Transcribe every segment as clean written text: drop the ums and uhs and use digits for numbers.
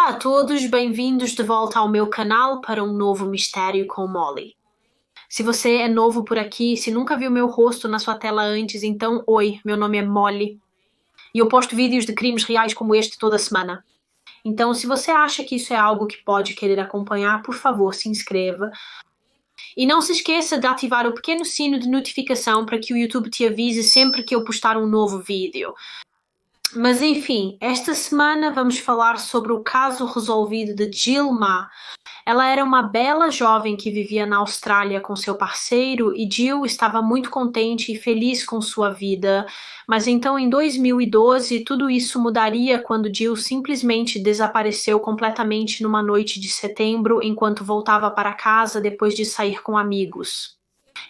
Olá a todos, bem-vindos de volta ao meu canal para um novo mistério com Molly. Se você é novo por aqui, se nunca viu meu rosto na sua tela antes, então oi, meu nome é Molly e eu posto vídeos de crimes reais como este toda semana. Então, se você acha que isso é algo que pode querer acompanhar, por favor, se inscreva. E não se esqueça de ativar o pequeno sino de notificação para que o YouTube te avise sempre que eu postar um novo vídeo. Mas enfim, esta semana vamos falar sobre o caso resolvido de Jill Ma. Ela era uma bela jovem que vivia na Austrália com seu parceiro e Jill estava muito contente e feliz com sua vida. Mas então em 2012 tudo isso mudaria quando Jill simplesmente desapareceu completamente numa noite de setembro enquanto voltava para casa depois de sair com amigos.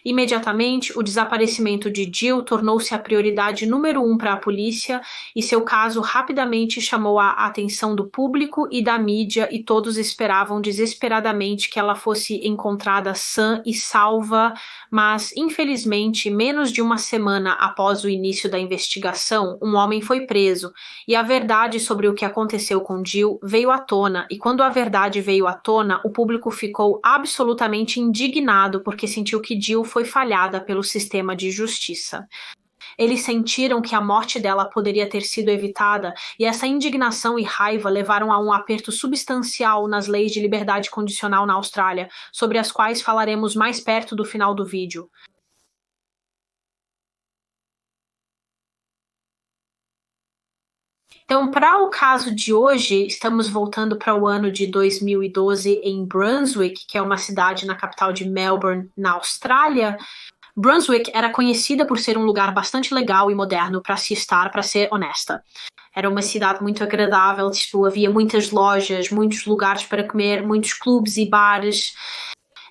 Imediatamente, o desaparecimento de Jill tornou-se a prioridade número 1 para a polícia e seu caso rapidamente chamou a atenção do público e da mídia e todos esperavam desesperadamente que ela fosse encontrada sã e salva, mas, infelizmente, menos de uma semana após o início da investigação, um homem foi preso e a verdade sobre o que aconteceu com Jill veio à tona e quando a verdade veio à tona, o público ficou absolutamente indignado porque sentiu que Jill foi falhada pelo sistema de justiça. Eles sentiram que a morte dela poderia ter sido evitada e essa indignação e raiva levaram a um aperto substancial nas leis de liberdade condicional na Austrália, sobre as quais falaremos mais perto do final do vídeo. Então, para o caso de hoje, estamos voltando para o ano de 2012 em Brunswick, que é uma cidade na capital de Melbourne, na Austrália. Brunswick era conhecida por ser um lugar bastante legal e moderno para se estar, para ser honesta. Era uma cidade muito agradável, havia muitas lojas, muitos lugares para comer, muitos clubes e bares.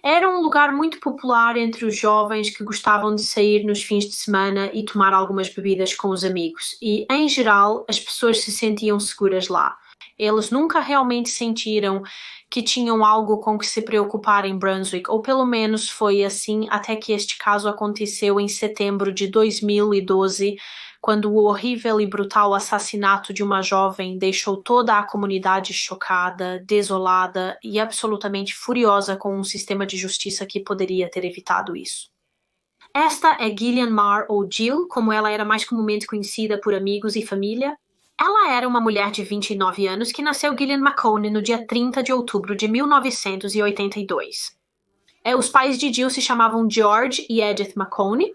Era um lugar muito popular entre os jovens que gostavam de sair nos fins de semana e tomar algumas bebidas com os amigos. E, em geral, as pessoas se sentiam seguras lá. Eles nunca realmente sentiram que tinham algo com que se preocupar em Brunswick, ou pelo menos foi assim até que este caso aconteceu em setembro de 2012, quando o horrível e brutal assassinato de uma jovem deixou toda a comunidade chocada, desolada e absolutamente furiosa com um sistema de justiça que poderia ter evitado isso. Esta é Gillian Marr, ou Jill, como ela era mais comumente conhecida por amigos e família. Ela era uma mulher de 29 anos que nasceu Gillian McCone no dia 30 de outubro de 1982. Os pais de Jill se chamavam George e Edith McCone,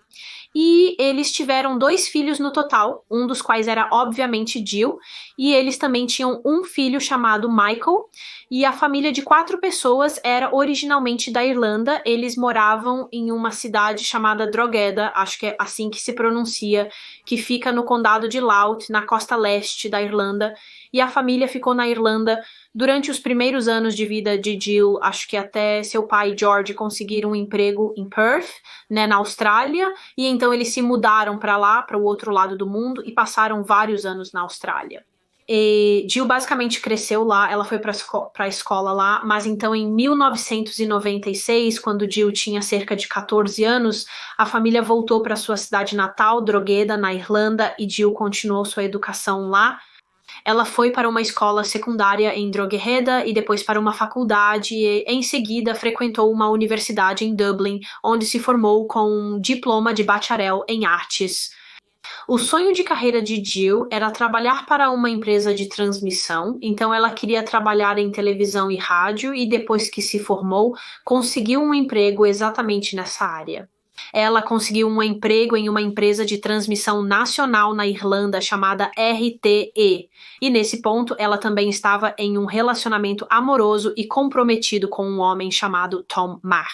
e eles tiveram 2 filhos no total, um dos quais era obviamente Jill, e eles também tinham um filho chamado Michael, e a família de 4 pessoas era originalmente da Irlanda. Eles moravam em uma cidade chamada Drogheda, acho que é assim que se pronuncia, que fica no condado de Louth, na costa leste da Irlanda, e a família ficou na Irlanda durante os primeiros anos de vida de Jill, acho que até seu pai e George conseguiram um emprego em Perth, né, na Austrália, e então eles se mudaram para lá, para o outro lado do mundo, e passaram vários anos na Austrália. E Jill basicamente cresceu lá, ela foi para a escola lá, mas então em 1996, quando Jill tinha cerca de 14 anos, a família voltou para sua cidade natal, Drogheda, na Irlanda, e Jill continuou sua educação lá. Ela foi para uma escola secundária em Drogheda e depois para uma faculdade e, em seguida, frequentou uma universidade em Dublin, onde se formou com um diploma de bacharel em artes. O sonho de carreira de Jill era trabalhar para uma empresa de transmissão, então ela queria trabalhar em televisão e rádio e depois que se formou, conseguiu um emprego exatamente nessa área. Ela conseguiu um emprego em uma empresa de transmissão nacional na Irlanda chamada RTE. E nesse ponto, ela também estava em um relacionamento amoroso e comprometido com um homem chamado Tom Marr.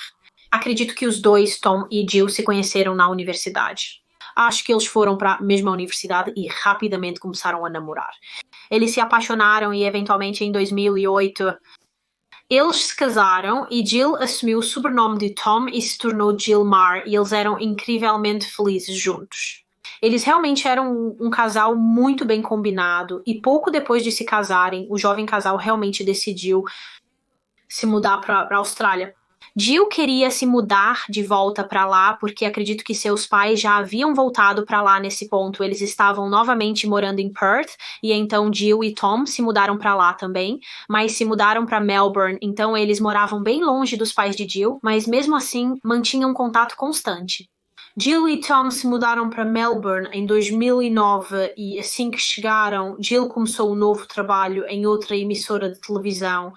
Acredito que os dois, Tom e Jill, se conheceram na universidade. Acho que eles foram para a mesma universidade e rapidamente começaram a namorar. Eles se apaixonaram e, eventualmente, em 2008... eles se casaram e Jill assumiu o sobrenome de Tom e se tornou Jill Marr, e eles eram incrivelmente felizes juntos. Eles realmente eram um casal muito bem combinado e pouco depois de se casarem, o jovem casal realmente decidiu se mudar para a Austrália. Jill queria se mudar de volta para lá porque acredito que seus pais já haviam voltado para lá nesse ponto. Eles estavam novamente morando em Perth e então Jill e Tom se mudaram para lá também, mas se mudaram para Melbourne. Então eles moravam bem longe dos pais de Jill, mas mesmo assim mantinham contato constante. Jill e Tom se mudaram para Melbourne em 2009 e assim que chegaram, Jill começou um novo trabalho em outra emissora de televisão.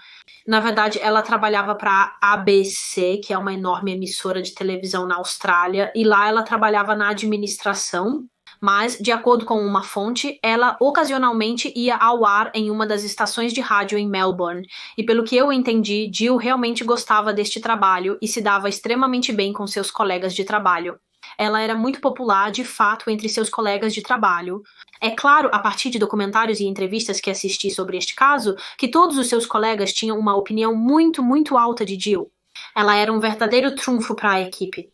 Na verdade, ela trabalhava para a ABC, que é uma enorme emissora de televisão na Austrália, e lá ela trabalhava na administração, mas, de acordo com uma fonte, ela ocasionalmente ia ao ar em uma das estações de rádio em Melbourne. E pelo que eu entendi, Jill realmente gostava deste trabalho e se dava extremamente bem com seus colegas de trabalho. Ela era muito popular, de fato, entre seus colegas de trabalho. É claro, a partir de documentários e entrevistas que assisti sobre este caso, que todos os seus colegas tinham uma opinião muito, muito alta de Jill. Ela era um verdadeiro trunfo para a equipe.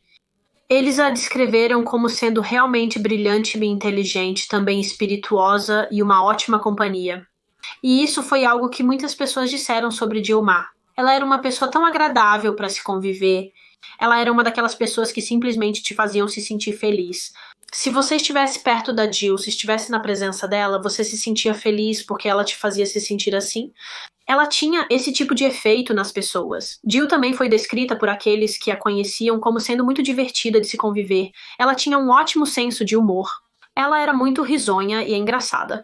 Eles a descreveram como sendo realmente brilhante e inteligente, também espirituosa e uma ótima companhia. E isso foi algo que muitas pessoas disseram sobre Gilmar. Ela era uma pessoa tão agradável para se conviver. Ela era uma daquelas pessoas que simplesmente te faziam se sentir feliz. Se você estivesse perto da Jill, se estivesse na presença dela, você se sentia feliz porque ela te fazia se sentir assim. Ela tinha esse tipo de efeito nas pessoas. Jill também foi descrita por aqueles que a conheciam como sendo muito divertida de se conviver. Ela tinha um ótimo senso de humor. Ela era muito risonha e engraçada.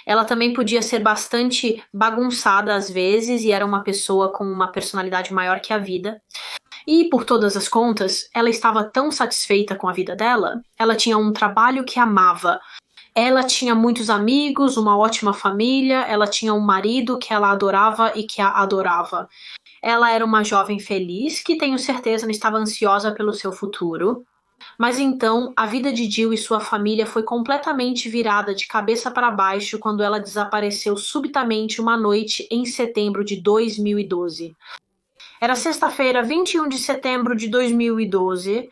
Ela também podia ser bastante bagunçada às vezes e era uma pessoa com uma personalidade maior que a vida. E, por todas as contas, ela estava tão satisfeita com a vida dela, ela tinha um trabalho que amava. Ela tinha muitos amigos, uma ótima família, ela tinha um marido que ela adorava e que a adorava. Ela era uma jovem feliz que, tenho certeza, não estava ansiosa pelo seu futuro. Mas então, a vida de Jill e sua família foi completamente virada de cabeça para baixo quando ela desapareceu subitamente uma noite em setembro de 2012. Era sexta-feira, 21 de setembro de 2012.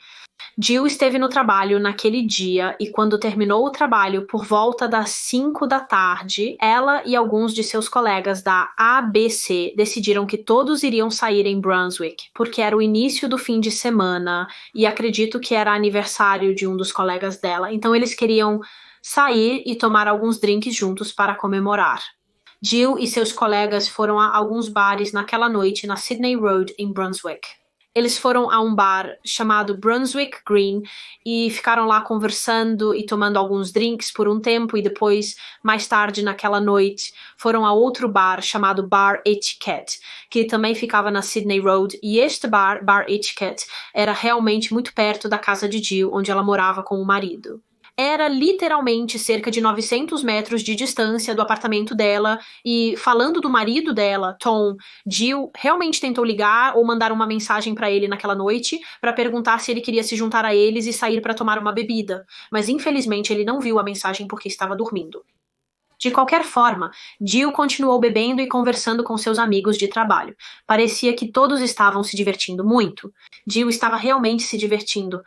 Jill esteve no trabalho naquele dia e quando terminou o trabalho por volta das 5 da tarde, ela e alguns de seus colegas da ABC decidiram que todos iriam sair em Brunswick, porque era o início do fim de semana e acredito que era aniversário de um dos colegas dela, então eles queriam sair e tomar alguns drinks juntos para comemorar. Jill e seus colegas foram a alguns bares naquela noite na Sydney Road, em Brunswick. Eles foram a um bar chamado Brunswick Green e ficaram lá conversando e tomando alguns drinks por um tempo e depois, mais tarde naquela noite, foram a outro bar chamado Bar Etiquette, que também ficava na Sydney Road e este bar, Bar Etiquette, era realmente muito perto da casa de Jill, onde ela morava com o marido. Era literalmente cerca de 900 metros de distância do apartamento dela e, falando do marido dela, Tom, Jill realmente tentou ligar ou mandar uma mensagem para ele naquela noite para perguntar se ele queria se juntar a eles e sair para tomar uma bebida, mas infelizmente ele não viu a mensagem porque estava dormindo. De qualquer forma, Jill continuou bebendo e conversando com seus amigos de trabalho. Parecia que todos estavam se divertindo muito. Jill estava realmente se divertindo.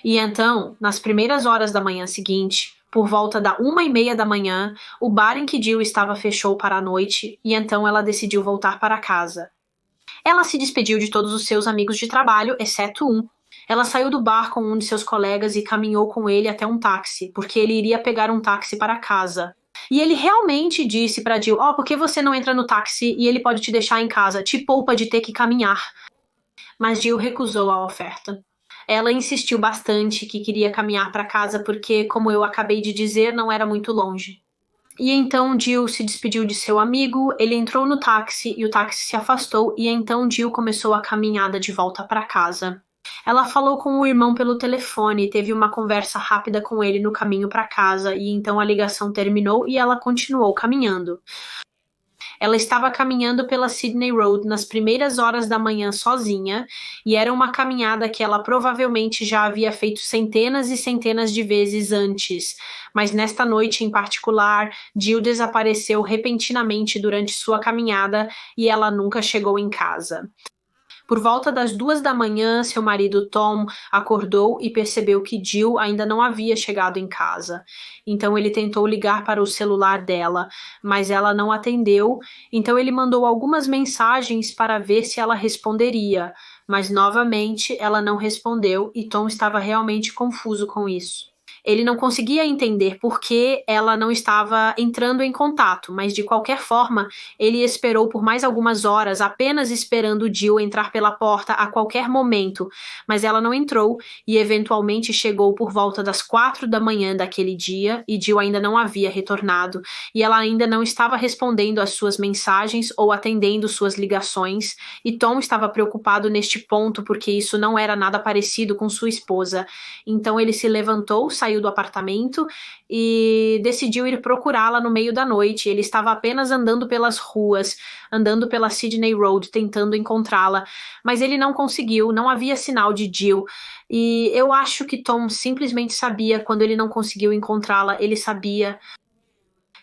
E então, nas primeiras horas da manhã seguinte, por volta da 1h30 da manhã, o bar em que Jill estava fechou para a noite e então ela decidiu voltar para casa. Ela se despediu de todos os seus amigos de trabalho, exceto um. Ela saiu do bar com um de seus colegas e caminhou com ele até um táxi, porque ele iria pegar um táxi para casa. E ele realmente disse para Jill, por que você não entra no táxi e ele pode te deixar em casa, te poupa de ter que caminhar. Mas Jill recusou a oferta. Ela insistiu bastante que queria caminhar para casa porque, como eu acabei de dizer, não era muito longe. E então Jill se despediu de seu amigo, ele entrou no táxi e o táxi se afastou e então Jill começou a caminhada de volta para casa. Ela falou com o irmão pelo telefone e teve uma conversa rápida com ele no caminho para casa e então a ligação terminou e ela continuou caminhando. Ela estava caminhando pela Sydney Road nas primeiras horas da manhã sozinha e era uma caminhada que ela provavelmente já havia feito centenas e centenas de vezes antes. Mas nesta noite em particular, Jill desapareceu repentinamente durante sua caminhada e ela nunca chegou em casa. Por volta das 2 da manhã, seu marido Tom acordou e percebeu que Jill ainda não havia chegado em casa. Então ele tentou ligar para o celular dela, mas ela não atendeu, então ele mandou algumas mensagens para ver se ela responderia. Mas novamente ela não respondeu e Tom estava realmente confuso com isso. Ele não conseguia entender por que ela não estava entrando em contato, mas de qualquer forma, ele esperou por mais algumas horas, apenas esperando Jill entrar pela porta a qualquer momento, mas ela não entrou e eventualmente chegou por volta das 4 da manhã daquele dia e Jill ainda não havia retornado e ela ainda não estava respondendo às suas mensagens ou atendendo suas ligações e Tom estava preocupado neste ponto porque isso não era nada parecido com sua esposa. Então ele se levantou, saiu do apartamento e decidiu ir procurá-la no meio da noite. Ele estava apenas andando pelas ruas, andando pela Sydney Road, tentando encontrá-la, mas ele não conseguiu, não havia sinal de Jill. E eu acho que Tom simplesmente sabia, quando ele não conseguiu encontrá-la, ele sabia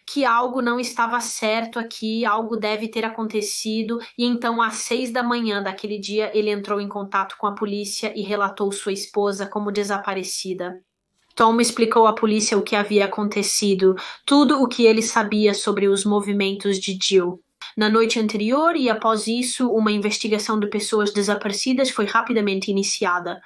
que algo não estava certo aqui, algo deve ter acontecido, e então às 6 da manhã daquele dia ele entrou em contato com a polícia e relatou sua esposa como desaparecida. Tom explicou à polícia o que havia acontecido, tudo o que ele sabia sobre os movimentos de Jill. Na noite anterior e após isso, uma investigação de pessoas desaparecidas foi rapidamente iniciada.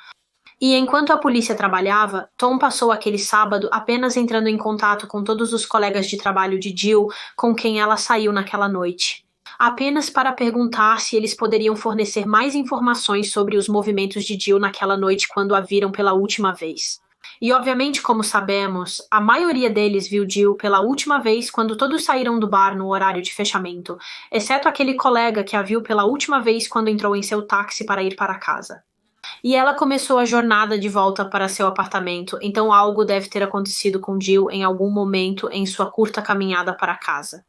E enquanto a polícia trabalhava, Tom passou aquele sábado apenas entrando em contato com todos os colegas de trabalho de Jill com quem ela saiu naquela noite, apenas para perguntar se eles poderiam fornecer mais informações sobre os movimentos de Jill naquela noite quando a viram pela última vez. E obviamente, como sabemos, a maioria deles viu Jill pela última vez quando todos saíram do bar no horário de fechamento, exceto aquele colega que a viu pela última vez quando entrou em seu táxi para ir para casa. E ela começou a jornada de volta para seu apartamento, então algo deve ter acontecido com Jill em algum momento em sua curta caminhada para casa.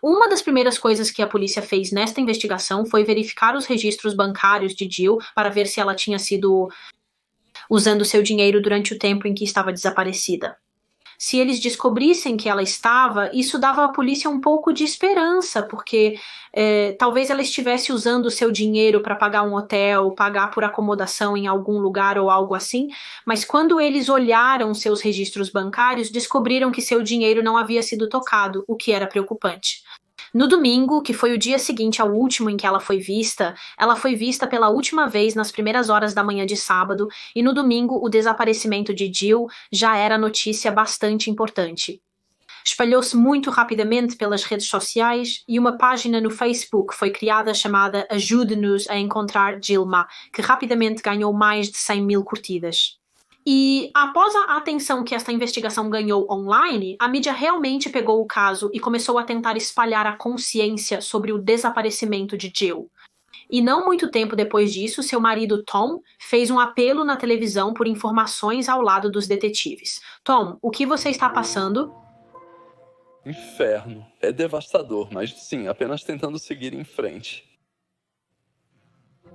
Uma das primeiras coisas que a polícia fez nesta investigação foi verificar os registros bancários de Jill para ver se ela tinha sido usando seu dinheiro durante o tempo em que estava desaparecida. Se eles descobrissem que ela estava, isso dava à polícia um pouco de esperança, porque talvez ela estivesse usando o seu dinheiro para pagar um hotel, pagar por acomodação em algum lugar ou algo assim, mas quando eles olharam seus registros bancários, descobriram que seu dinheiro não havia sido tocado, o que era preocupante. No domingo, que foi o dia seguinte ao último em que ela foi vista pela última vez nas primeiras horas da manhã de sábado, e no domingo o desaparecimento de Jill já era notícia bastante importante. Espalhou-se muito rapidamente pelas redes sociais e uma página no Facebook foi criada chamada Ajude-nos a encontrar Gilma, que rapidamente ganhou mais de 100 mil curtidas. E após a atenção que esta investigação ganhou online, a mídia realmente pegou o caso e começou a tentar espalhar a consciência sobre o desaparecimento de Jill. E não muito tempo depois disso, seu marido Tom fez um apelo na televisão por informações ao lado dos detetives. Tom, o que você está passando? Inferno. É devastador, mas sim, apenas tentando seguir em frente.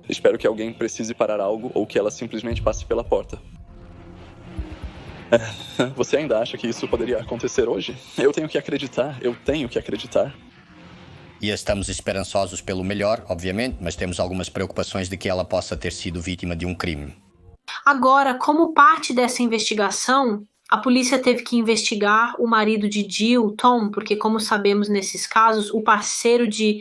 Espero que alguém precise parar algo ou que ela simplesmente passe pela porta. Você ainda acha que isso poderia acontecer hoje? Eu tenho que acreditar. E estamos esperançosos pelo melhor, obviamente, mas temos algumas preocupações de que ela possa ter sido vítima de um crime. Agora, como parte dessa investigação, a polícia teve que investigar o marido de Jill, Tom, porque, como sabemos nesses casos, o parceiro de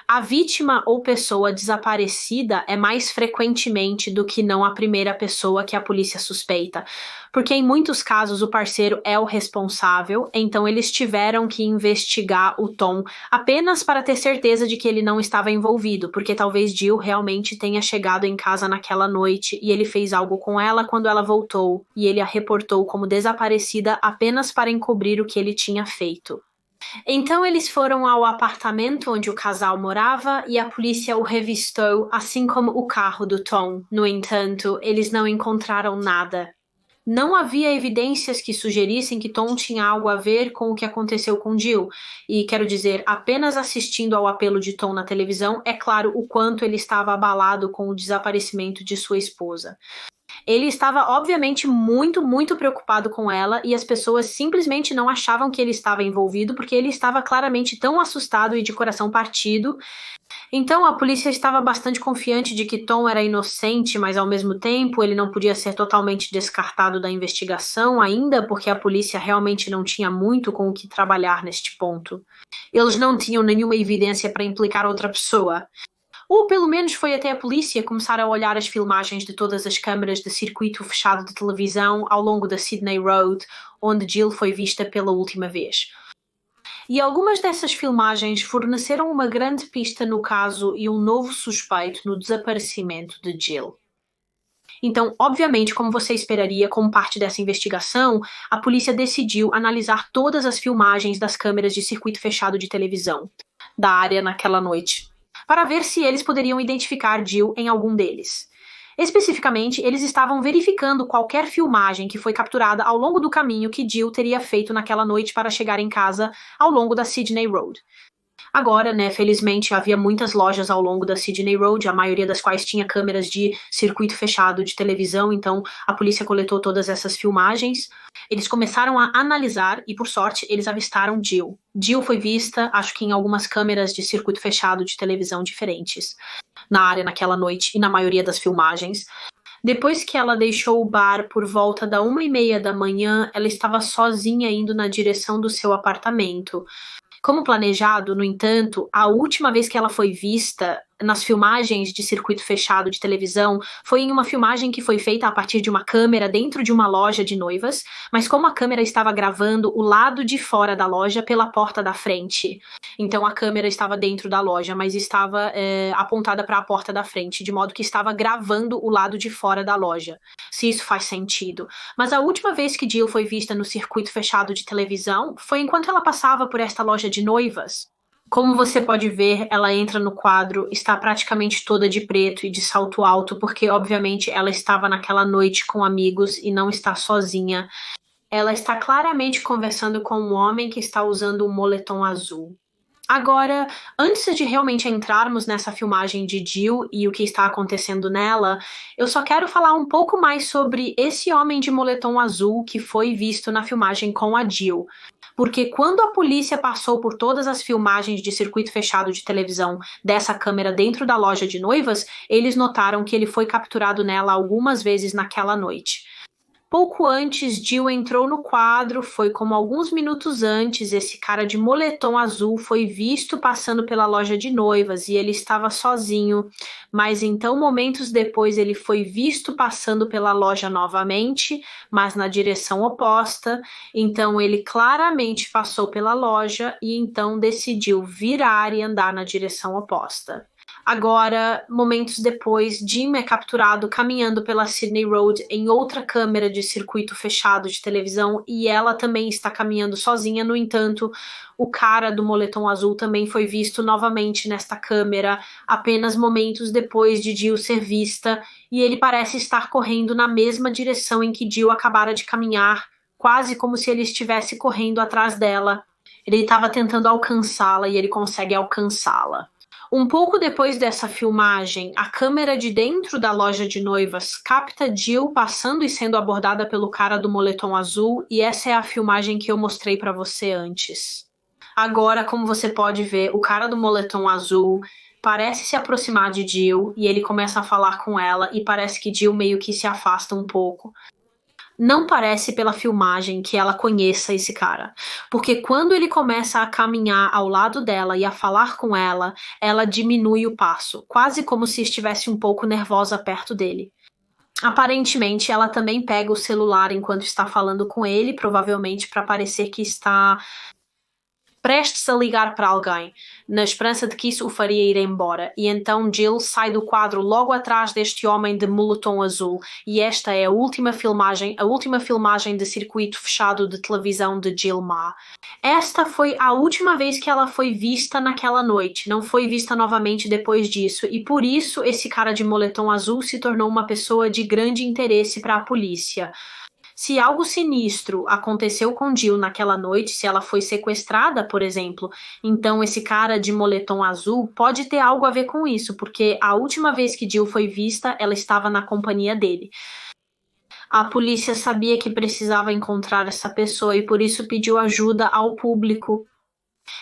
a vítima ou pessoa desaparecida é mais frequentemente do que não a primeira pessoa que a polícia suspeita. Porque em muitos casos o parceiro é o responsável, então eles tiveram que investigar o Tom apenas para ter certeza de que ele não estava envolvido, porque talvez Jill realmente tenha chegado em casa naquela noite e ele fez algo com ela quando ela voltou, e ele a reportou como desaparecida apenas para encobrir o que ele tinha feito. Então eles foram ao apartamento onde o casal morava e a polícia o revistou, assim como o carro do Tom. No entanto, eles não encontraram nada. Não havia evidências que sugerissem que Tom tinha algo a ver com o que aconteceu com Jill. E quero dizer, apenas assistindo ao apelo de Tom na televisão, é claro o quanto ele estava abalado com o desaparecimento de sua esposa. Ele estava, obviamente, muito, muito preocupado com ela e as pessoas simplesmente não achavam que ele estava envolvido porque ele estava claramente tão assustado e de coração partido. Então a polícia estava bastante confiante de que Tom era inocente, mas ao mesmo tempo ele não podia ser totalmente descartado da investigação ainda, porque a polícia realmente não tinha muito com o que trabalhar neste ponto. Eles não tinham nenhuma evidência para implicar outra pessoa. ou pelo menos foi até a polícia começar a olhar as filmagens de todas as câmaras de circuito fechado de televisão ao longo da Sydney Road, onde Jill foi vista pela última vez. E algumas dessas filmagens forneceram uma grande pista no caso e um novo suspeito no desaparecimento de Jill. Então, obviamente, como você esperaria, como parte dessa investigação, a polícia decidiu analisar todas as filmagens das câmeras de circuito fechado de televisão da área naquela noite, para ver se eles poderiam identificar Jill em algum deles. Especificamente, eles estavam verificando qualquer filmagem que foi capturada ao longo do caminho que Jill teria feito naquela noite para chegar em casa ao longo da Sydney Road. Agora, felizmente havia muitas lojas ao longo da Sydney Road, a maioria das quais tinha câmeras de circuito fechado de televisão, então a polícia coletou todas essas filmagens. Eles começaram a analisar e, por sorte, eles avistaram Jill. Jill foi vista, acho que em algumas câmeras de circuito fechado de televisão diferentes na área naquela noite e na maioria das filmagens. Depois que ela deixou o bar por volta da 1h30 da manhã, ela estava sozinha indo na direção do seu apartamento. Como planejado, no entanto, a última vez que ela foi vista nas filmagens de circuito fechado de televisão foi em uma filmagem que foi feita a partir de uma câmera dentro de uma loja de noivas, mas como a câmera estava gravando o lado de fora da loja pela porta da frente, então a câmera estava dentro da loja, mas estava apontada para a porta da frente, de modo que estava gravando o lado de fora da loja, se isso faz sentido. Mas a última vez que Jill foi vista no circuito fechado de televisão foi enquanto ela passava por esta loja de noivas. Como você pode ver, ela entra no quadro, está praticamente toda de preto e de salto alto, porque obviamente ela estava naquela noite com amigos e não está sozinha. Ela está claramente conversando com um homem que está usando um moletom azul. Agora, antes de realmente entrarmos nessa filmagem de Jill e o que está acontecendo nela, eu só quero falar um pouco mais sobre esse homem de moletom azul que foi visto na filmagem com a Jill. Porque quando a polícia passou por todas as filmagens de circuito fechado de televisão dessa câmera dentro da loja de noivas, eles notaram que ele foi capturado nela algumas vezes naquela noite. Pouco antes, Jill entrou no quadro, foi como alguns minutos antes, esse cara de moletom azul foi visto passando pela loja de noivas e ele estava sozinho, mas então momentos depois ele foi visto passando pela loja novamente, mas na direção oposta, então ele claramente passou pela loja e então decidiu virar e andar na direção oposta. Agora, momentos depois, Jim é capturado caminhando pela Sydney Road em outra câmera de circuito fechado de televisão e ela também está caminhando sozinha. No entanto, o cara do moletom azul também foi visto novamente nesta câmera apenas momentos depois de Jill ser vista e ele parece estar correndo na mesma direção em que Jill acabara de caminhar, quase como se ele estivesse correndo atrás dela. Ele estava tentando alcançá-la e ele consegue alcançá-la. Um pouco depois dessa filmagem, a câmera de dentro da loja de noivas capta Jill passando e sendo abordada pelo cara do moletom azul, e essa é a filmagem que eu mostrei para você antes. Agora, como você pode ver, o cara do moletom azul parece se aproximar de Jill e ele começa a falar com ela e parece que Jill meio que se afasta um pouco. Não parece pela filmagem que ela conheça esse cara, porque quando ele começa a caminhar ao lado dela e a falar com ela, ela diminui o passo, quase como se estivesse um pouco nervosa perto dele. Aparentemente, ela também pega o celular enquanto está falando com ele, provavelmente para parecer que está prestes a ligar para alguém, na esperança de que isso o faria ir embora, e então Jill sai do quadro logo atrás deste homem de moletom azul, e esta é a última filmagem de circuito fechado de televisão de Jill Ma. Esta foi a última vez que ela foi vista naquela noite, não foi vista novamente depois disso, e por isso esse cara de moletom azul se tornou uma pessoa de grande interesse para a polícia. Se algo sinistro aconteceu com Jill naquela noite, se ela foi sequestrada, por exemplo, então esse cara de moletom azul pode ter algo a ver com isso, porque a última vez que Jill foi vista, ela estava na companhia dele. A polícia sabia que precisava encontrar essa pessoa e por isso pediu ajuda ao público.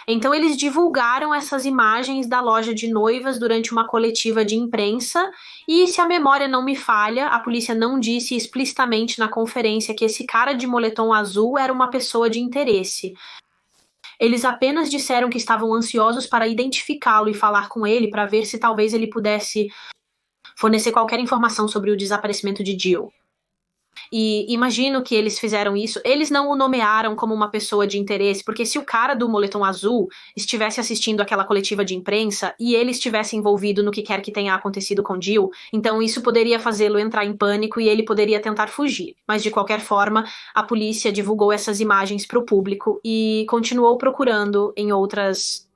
Então eles divulgaram essas imagens da loja de noivas durante uma coletiva de imprensa e, se a memória não me falha, a polícia não disse explicitamente na conferência que esse cara de moletom azul era uma pessoa de interesse. Eles apenas disseram que estavam ansiosos para identificá-lo e falar com ele para ver se talvez ele pudesse fornecer qualquer informação sobre o desaparecimento de Jill. E imagino que eles fizeram isso. Eles não o nomearam como uma pessoa de interesse, porque se o cara do moletom azul estivesse assistindo aquela coletiva de imprensa e ele estivesse envolvido no que quer que tenha acontecido com Jill, então isso poderia fazê-lo entrar em pânico e ele poderia tentar fugir. Mas de qualquer forma, a polícia divulgou essas imagens para o público e continuou procurando em outras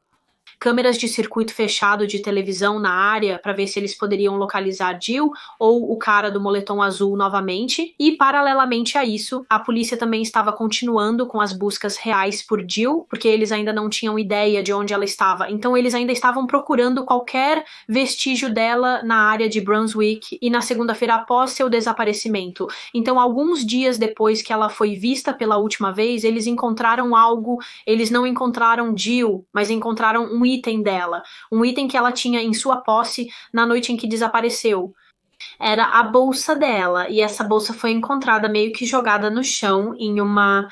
câmeras de circuito fechado de televisão na área para ver se eles poderiam localizar Jill ou o cara do moletom azul novamente. E, paralelamente a isso, a polícia também estava continuando com as buscas reais por Jill, porque eles ainda não tinham ideia de onde ela estava. Então, eles ainda estavam procurando qualquer vestígio dela na área de Brunswick e na segunda-feira após seu desaparecimento. Então, alguns dias depois que ela foi vista pela última vez, eles encontraram algo. Eles não encontraram Jill, mas encontraram um item dela, um item que ela tinha em sua posse na noite em que desapareceu. Era a bolsa dela, e essa bolsa foi encontrada meio que jogada no chão em uma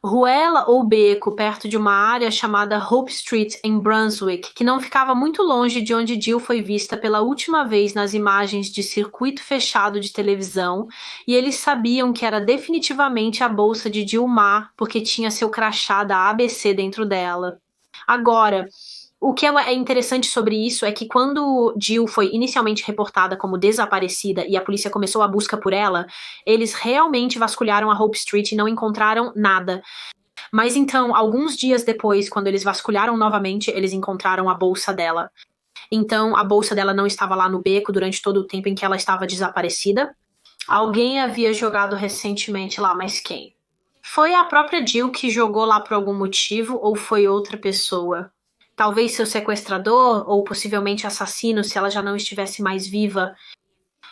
ruela ou beco perto de uma área chamada Hope Street em Brunswick, que não ficava muito longe de onde Jill foi vista pela última vez nas imagens de circuito fechado de televisão, e eles sabiam que era definitivamente a bolsa de Jill Meagher, porque tinha seu crachá da ABC dentro dela. Agora, o que é interessante sobre isso é que quando Jill foi inicialmente reportada como desaparecida e a polícia começou a busca por ela, eles realmente vasculharam a Hope Street e não encontraram nada. Mas então, alguns dias depois, quando eles vasculharam novamente, eles encontraram a bolsa dela. Então, a bolsa dela não estava lá no beco durante todo o tempo em que ela estava desaparecida. Alguém havia jogado recentemente lá, mas quem? Foi a própria Jill que jogou lá por algum motivo ou foi outra pessoa? Talvez seu sequestrador ou possivelmente assassino se ela já não estivesse mais viva.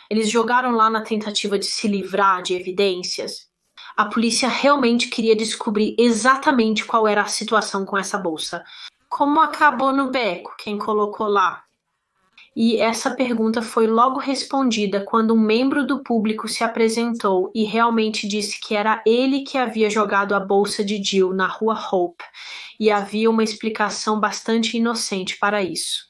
Eles jogaram lá na tentativa de se livrar de evidências. A polícia realmente queria descobrir exatamente qual era a situação com essa bolsa. Como acabou no beco? Quem colocou lá? E essa pergunta foi logo respondida quando um membro do público se apresentou e realmente disse que era ele que havia jogado a bolsa de Jill na rua Hope, e havia uma explicação bastante inocente para isso.